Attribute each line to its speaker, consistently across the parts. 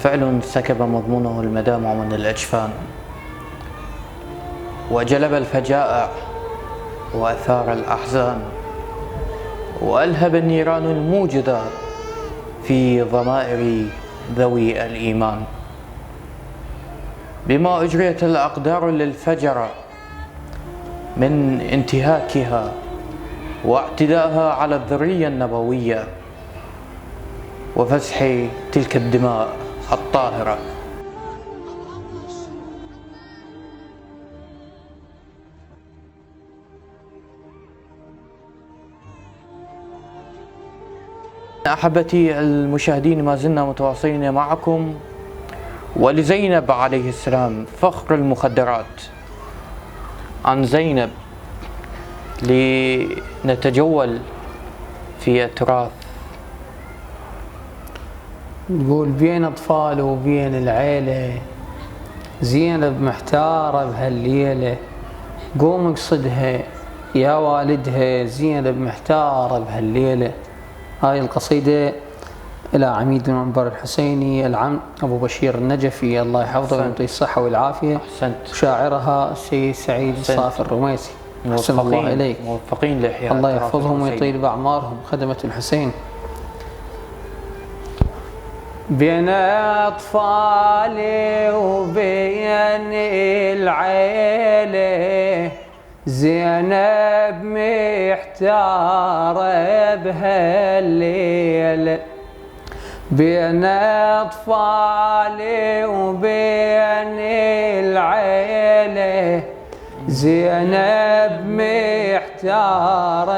Speaker 1: فعل سكب مضمونه المدامع من الأجفان، وجلب الفجائع وأثار الأحزان، وألهب النيران الموجدة في ضمائر ذوي الإيمان. بما أجريت الأقدار للفجر من انتهاكها واعتدائها على الذرية النبوية وفسح تلك الدماء الطاهرة. أحبتي المشاهدين، ما زلنا متواصلين معكم. ولزينب عليه السلام فخر المخدرات. عن زينب لنتجول في التراث.
Speaker 2: نقول بين أطفال وبين العيلة، زينب محتارة بهالليلة، قوم اقصدها يا والدها، زينب محتارة بهالليلة. هاي القصيدة إلى عميد المنبر الحسيني العم أبو بشير النجفي، الله يحفظه ويعطيه الصحة والعافية.
Speaker 1: أحسنت.
Speaker 2: شاعرها السيد سعيد الصافي الرميسي. أحسن الله إليك.
Speaker 1: موفقين لإحياء
Speaker 2: الله يحفظهم ويطيل بأعمارهم، خدمة الحسين. بين أطفالي وبين العيلة، زينب محتارة بهالليلة. بين أطفالي وبين العيلة، زينب محتارة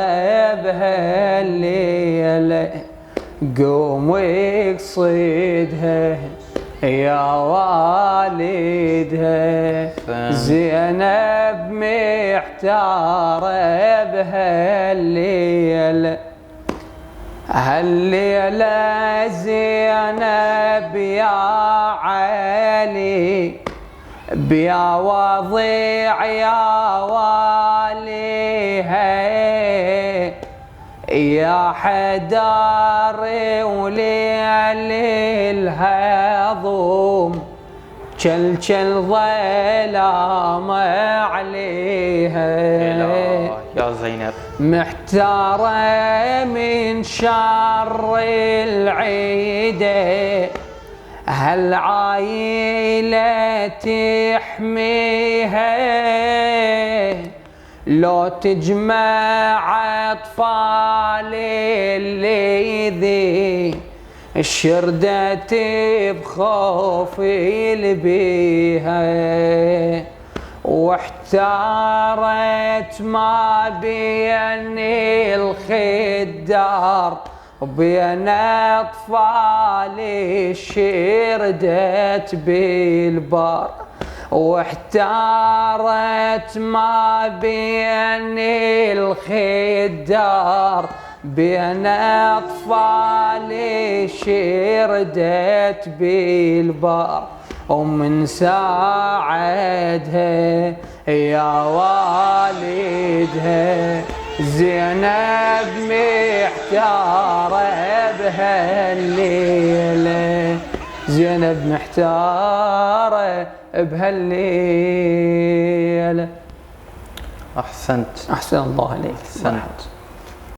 Speaker 2: بهالليلة. قوم واقصدها يا والدها، زينب محتارة بهالليلة. هالليلة زينب يا علي، بيا وضيع يا واليها، يا حدار وليل الهضوم، كل ظلام عليها.
Speaker 1: يا زينب
Speaker 2: محتارة من شر العيدة، هالعايلة تحميها، لو تجمع أطفال اللي الشردة بخوف البيها. واحتارت ما بين الخدار وبين أطفال شردت بالبار. واحتارت ما بين الخدار بين أطفال شردت بالبار. ومن ساعدها يا والدها، زينب محتارة بهالليلة، زينب محتارة بهالليلة.
Speaker 1: أحسنت.
Speaker 2: أحسن الله عليك.
Speaker 1: أحسنت.